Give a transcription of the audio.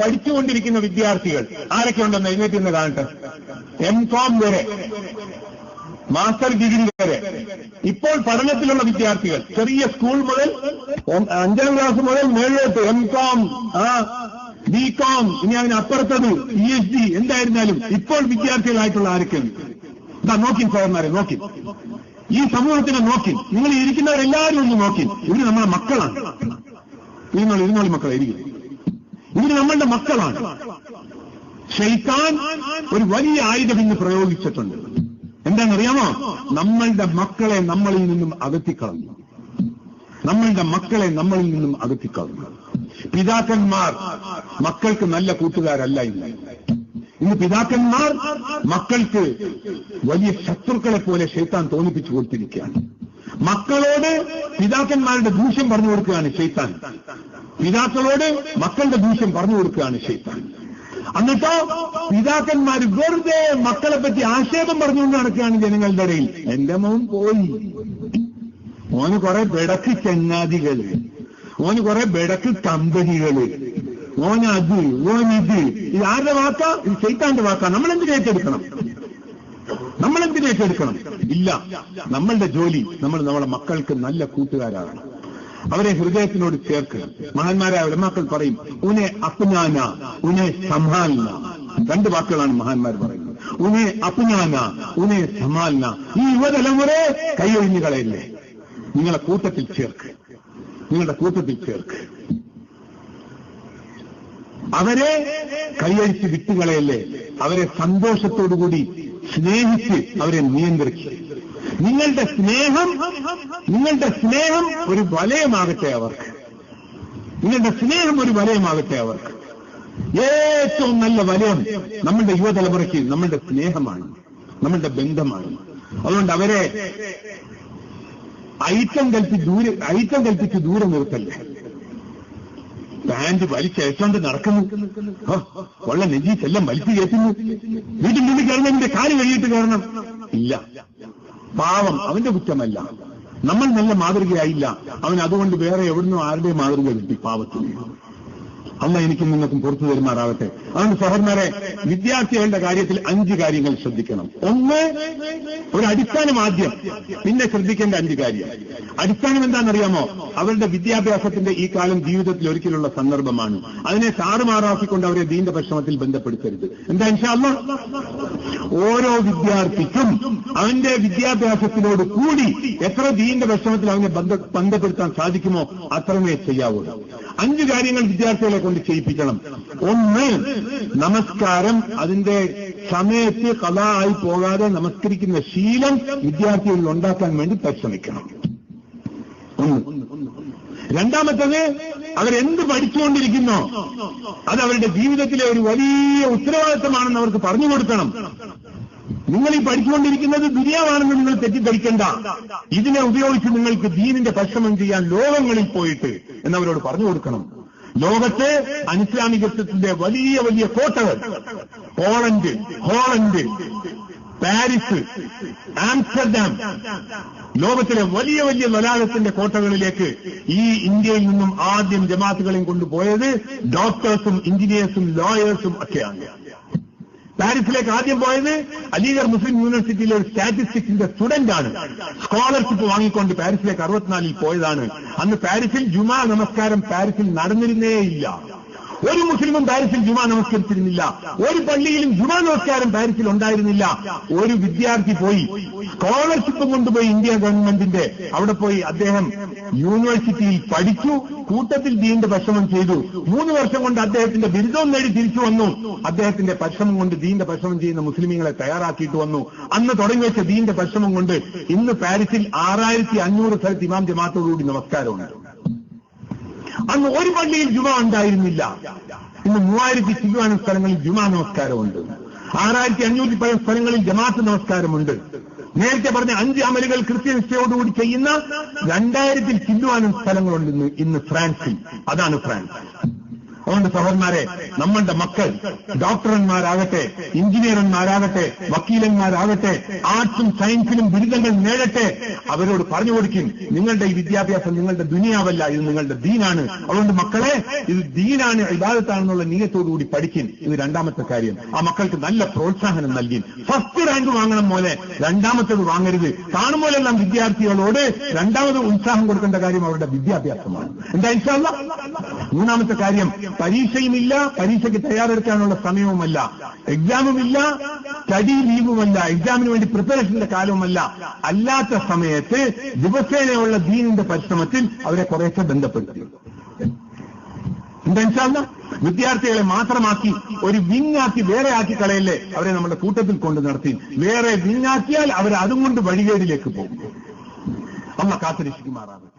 പഠിച്ചുകൊണ്ടിരിക്കുന്ന വിദ്യാർത്ഥികൾ ആരൊക്കെ ഉണ്ടെന്ന് എഴുന്നേറ്റ് നിന്ന് കാണട്ടെ. M.Com വരെ, മാസ്റ്റർ ഡിഗ്രി വരെ ഇപ്പോൾ പഠനത്തിലുള്ള വിദ്യാർത്ഥികൾ, ചെറിയ സ്കൂൾ മുതൽ 5ാം ക്ലാസ് മുതൽ മേളിലോട്ട് M.Com, B.Com, ഇനി അതിനപ്പുറത്തത് PhD എന്തായിരുന്നാലും ഇപ്പോൾ വിദ്യാർത്ഥികളായിട്ടുള്ള ആരൊക്കെയാണ്? നോക്കി സഹോദരന്മാരെ, നോക്കി ഈ സമൂഹത്തിനെ നോക്കി, നിങ്ങൾ ഇരിക്കുന്നവരെല്ലാവരും ഒന്ന് നോക്കി. ഇവര് നമ്മളെ മക്കളാണ്. ഇരുന്നോളി മക്കളെ, ഇവര് നമ്മളുടെ മക്കളാണ്. ശൈത്താൻ ഒരു വലിയ ആയുധം ഇന്ന് പ്രയോഗിച്ചിട്ടുണ്ട്. എന്താണെന്നറിയാമോ? നമ്മളുടെ മക്കളെ നമ്മളിൽ നിന്നും അകറ്റിക്കളഞ്ഞു. പിതാക്കന്മാർ മക്കൾക്ക് നല്ല കൂട്ടുകാരല്ല ഇന്ന് പിതാക്കന്മാർ മക്കൾക്ക് വലിയ ശത്രുക്കളെ പോലെ ശൈത്താൻ തോന്നിപ്പിച്ചു കൊടുത്തിരിക്കുകയാണ്. മക്കളോട് പിതാക്കന്മാരുടെ ദൂഷ്യം പറഞ്ഞു കൊടുക്കുകയാണ് ശൈത്താൻ. പിതാക്കളോട് മക്കളുടെ ദൂഷ്യം പറഞ്ഞു കൊടുക്കുകയാണ് ശൈത്താൻ. എന്നിട്ടോ പിതാക്കന്മാർ വെറുതെ മക്കളെ പറ്റി ആക്ഷേപം പറഞ്ഞുകൊണ്ട് നടക്കുകയാണ് ജനങ്ങളുടെ ഇടയിൽ. എന്റെ മോൻ പോയി, മോന് കുറെ ബെടക്ക് ചങ്ങാതികള്, മോന് കുറെ ബെടക്ക് കമ്പനികള്, ഓനത് ഓനിത്. ഇത് ആരുടെ വാക്കാ? ഇത് ശൈത്താന്റെ വാക്കാ. നമ്മളെന്തിനു ഏറ്റെടുക്കണം? ഇല്ല, നമ്മളുടെ ജോലി നമ്മളെ മക്കൾക്ക് നല്ല കൂട്ടുകാരാണ്. അവരെ ഹൃദയത്തിനോട് ചേർക്കണം. മഹാന്മാരായ ഉലമാക്കൾ പറയും, ഉനെ അപ്നാന ഉനെ സംഭാലന. 2 വാക്കുകളാണ് മഹാന്മാർ പറയുന്നത്. ഉനെ അപ്നാന ഉനെ സംഭാലന. ഈ യുവതലമുറയെ കൈയൊഴിഞ്ഞു കളയല്ലേ, നിങ്ങളുടെ കൂട്ടത്തിൽ ചേർക്ക്. അവരെ കൈയഴിച്ച് വിട്ടുകളയല്ലേ, അവരെ സന്തോഷത്തോടുകൂടി സ്നേഹിച്ച് അവരെ നിയന്ത്രിക്കുക. നിങ്ങളുടെ സ്നേഹം ഒരു വലയമാകട്ടെ അവർക്ക്. ഏറ്റവും നല്ല വലയം നമ്മളുടെ യുവതലമുറയ്ക്ക് നമ്മളുടെ സ്നേഹമാണ്, നമ്മളുടെ ബന്ധമാണ്. അതുകൊണ്ട് അവരെ ഐറ്റം കൽപ്പിച്ച് ദൂരെ നിർത്തല്ലേ. പാന്റ് വലിച്ചേച്ചോണ്ട് നടക്കുന്നു, കൊള്ള നെജീസെല്ലാം വലിച്ചു കയറ്റുന്നു. വീട്ടിൽ കയറുന്നതിന്റെ കാല് കഴിയിട്ട് കയറണം. ഇല്ല, പാവം അവന്റെ കുറ്റമല്ല. നമ്മൾ നല്ല മാതൃകയായില്ല, അവൻ അതുകൊണ്ട് വേറെ എവിടുന്നോ ആരുടെയും മാതൃക കിട്ടി പാവത്തിന്. അല്ല എനിക്കും നിങ്ങൾക്കും പുറത്തു തരുമാറാവട്ടെ. അതുകൊണ്ട് സഹോദരന്മാരെ, വിദ്യാർത്ഥികളുടെ കാര്യത്തിൽ 5 കാര്യങ്ങൾ ശ്രദ്ധിക്കണം. ഒന്ന്, ഒരു അടിസ്ഥാനം ആദ്യം, പിന്നെ ശ്രദ്ധിക്കേണ്ട 5 കാര്യം. അടിസ്ഥാനം എന്താണെന്നറിയാമോ? അവരുടെ വിദ്യാഭ്യാസത്തിന്റെ ഈ കാലം ജീവിതത്തിൽ ഒരിക്കലുള്ള സന്ദർഭമാണ്. അതിനെ സാറുമാറാക്കിക്കൊണ്ട് അവരെ ദീന്റെ പരിശ്രമത്തിൽ ബന്ധപ്പെടുത്തരുത്. എന്താ ഇൻഷാ അല്ലാഹ്? ഓരോ വിദ്യാർത്ഥിക്കും അവന്റെ വിദ്യാഭ്യാസത്തിനോട് കൂടി എത്ര ദീന്റെ പരിശ്രമത്തിൽ അവനെ ബന്ധപ്പെടുത്താൻ സാധിക്കുമോ അത്രമേ ചെയ്യാവൂ. 5 കാര്യങ്ങൾ വിദ്യാർത്ഥികളെ കൊണ്ട് ചെയ്യിപ്പിക്കണം. ഒന്ന്, നമസ്കാരം അതിന്റെ സമയത്ത് ഖളാ ആയി പോകാതെ നമസ്കരിക്കുന്ന ശീലം വിദ്യാർത്ഥികളിൽ ഉണ്ടാക്കാൻ വേണ്ടി പരിശ്രമിക്കണം. രണ്ടാമത്തത്, അവരെന്ത് പഠിച്ചുകൊണ്ടിരിക്കുന്നോ അത് അവരുടെ ജീവിതത്തിലെ ഒരു വലിയ ഉത്തരവാദിത്തമാണെന്ന് അവർക്ക് പറഞ്ഞു കൊടുക്കണം. നിങ്ങൾ ഈ പഠിച്ചുകൊണ്ടിരിക്കുന്നത് ദുനിയാവാണെന്ന് നിങ്ങൾ തെറ്റിദ്ധരിക്കണ്ട. ഇതിനെ ഉപയോഗിച്ച് നിങ്ങൾക്ക് ദീനിന്റെ പരിശ്രമം ചെയ്യാൻ ലോകങ്ങളിൽ പോയിട്ട് എന്നവരോട് പറഞ്ഞു കൊടുക്കണം. ലോകത്തെ അനിസ്ലാമികത്വത്തിന്റെ വലിയ വലിയ കോട്ടകൾ, പോളണ്ട്, ഹോളണ്ട്, പാരീസ്, ആംസ്റ്റർഡാം, ലോകത്തിലെ വലിയ വലിയ വലാലത്തിന്റെ കോട്ടകളിലേക്ക് ഈ ഇന്ത്യയിൽ നിന്നും ആദ്യം ജമാഅത്തുകളെയും കൊണ്ടുപോയത് ഡോക്ടേഴ്സും എഞ്ചിനീയേഴ്സും ലോയേഴ്സും ഒക്കെയാണ്. പാരീസിലേക്ക് ആദ്യം പോയത് അലിഗർ മുസ്ലിം യൂണിവേഴ്സിറ്റിയിലെ ഒരു സ്റ്റാറ്റിസ്റ്റിക്സിന്റെ സ്റ്റുഡന്റാണ്. സ്കോളർഷിപ്പ് വാങ്ങിക്കൊണ്ട് പാരീസിലേക്ക് 64-ൽ പോയതാണ്. അന്ന് പാരീസിൽ ജുമാ നമസ്കാരം പാരീസിൽ നടന്നിരുന്നേയില്ല. ഒരു മുസ്ലിമും പാരീസിൽ ജുമാ നമസ്കരിച്ചിരുന്നില്ല. ഒരു പള്ളിയിലും ജുമാ നമസ്കാരം പാരീസിൽ ഉണ്ടായിരുന്നില്ല. ഒരു വിദ്യാർത്ഥി പോയി സ്കോളർഷിപ്പ് കൊണ്ടുപോയി ഇന്ത്യ ഗവൺമെന്റിന്റെ അവിടെ പോയി അദ്ദേഹം യൂണിവേഴ്സിറ്റിയിൽ പഠിച്ചു, കൂട്ടത്തിൽ ദീന്റെ പരിശ്രമം ചെയ്തു. 3 വർഷം കൊണ്ട് അദ്ദേഹത്തിന്റെ ബിരുദവും നേടി തിരിച്ചു വന്നു. അദ്ദേഹത്തിന്റെ പരിശ്രമം കൊണ്ട് ദീന്റെ പരിശ്രമം ചെയ്യുന്ന മുസ്ലിമീങ്ങളെ തയ്യാറാക്കിയിട്ട് വന്നു. അന്ന് തുടങ്ങി വെച്ച ദീന്റെ പരിശ്രമം കൊണ്ട് ഇന്ന് പാരീസിൽ 6500 സ്ഥലത്ത് ഇമാം ജമാഅത്തോടുകൂടി നമസ്കാരമുണ്ട്. അന്ന് ഒരു പള്ളിയിൽ ജുമാ ഉണ്ടായിരുന്നില്ല. ഇന്ന് 3000 ചില്ലുവാനും സ്ഥലങ്ങളിൽ ജുമാ നമസ്കാരമുണ്ട്. 6500 സ്ഥലങ്ങളിൽ ജമാഅത്ത് നമസ്കാരമുണ്ട്. നേരത്തെ പറഞ്ഞ 5 അമലുകൾ കൃത്യനിഷ്ഠയോടുകൂടി ചെയ്യുന്ന 2000 ചില്ലുവാനും സ്ഥലങ്ങളുണ്ട് ഇന്ന് ഫ്രാൻസിൽ. അതാണ് ഫ്രാൻസ്. അതുകൊണ്ട് സഹോദരന്മാരെ, നമ്മളുടെ മക്കൾ ഡോക്ടർമാരാകട്ടെ, എഞ്ചിനീയർമാരാകട്ടെ, വക്കീലന്മാരാകട്ടെ, ആർട്സും സയൻസിലും ബിരുദങ്ങൾ നേടട്ടെ. അവരോട് പറഞ്ഞു കൊടുക്കും, നിങ്ങളുടെ ഈ വിദ്യാഭ്യാസം നിങ്ങളുടെ ദുനിയാവല്ല, ഇത് നിങ്ങളുടെ ദീനാണ്. അതുകൊണ്ട് മക്കളെ, ഇത് ദീനാണ്, ഇബാദത്താണെന്നുള്ള നീയത്തോടുകൂടി പഠിക്കും. ഇത് രണ്ടാമത്തെ കാര്യം. ആ മക്കൾക്ക് നല്ല പ്രോത്സാഹനം നൽകി. ഫസ്റ്റ് റാങ്ക് വാങ്ങണം പോലെ രണ്ടാമത്തേത് വാങ്ങരുത്. കാണുമ്പോഴെല്ലാം വിദ്യാർത്ഥികളോട് രണ്ടാമത് ഉത്സാഹം കൊടുക്കേണ്ട കാര്യം അവരുടെ വിദ്യാഭ്യാസമാണ്. എന്താ ഇൻഷാ അല്ലാഹ്? മൂന്നാമത്തെ കാര്യം, പരീക്ഷയുമില്ല, പരീക്ഷയ്ക്ക് തയ്യാറെടുക്കാനുള്ള സമയവുമല്ല, എക്സാമുമില്ല, സ്റ്റഡി ലീവുമല്ല, എക്സാമിന് വേണ്ടി പ്രിപ്പറേഷന്റെ കാലവുമല്ല. അല്ലാത്ത സമയത്ത് ദിവസേനയുള്ള ദീനിന്റെ പരിശ്രമത്തിൽ അവരെ കുറേശ്ശെ ബന്ധപ്പെടുത്തി. എന്താ ഇൻഷാ അല്ലാഹ്? വിദ്യാർത്ഥികളെ മാത്രമാക്കി ഒരു വിങ്ങാക്കി വേറെ ആക്കി കളയല്ലേ, അവരെ നമ്മുടെ കൂട്ടത്തിൽ കൊണ്ട് നടത്തി. വേറെ വിങ്ങാക്കിയാൽ അവർ അതും കൊണ്ട് വഴികേടിലേക്ക് പോകും. അല്ലാഹ് കാത്തിരക്ഷിക്കുമാറാകും.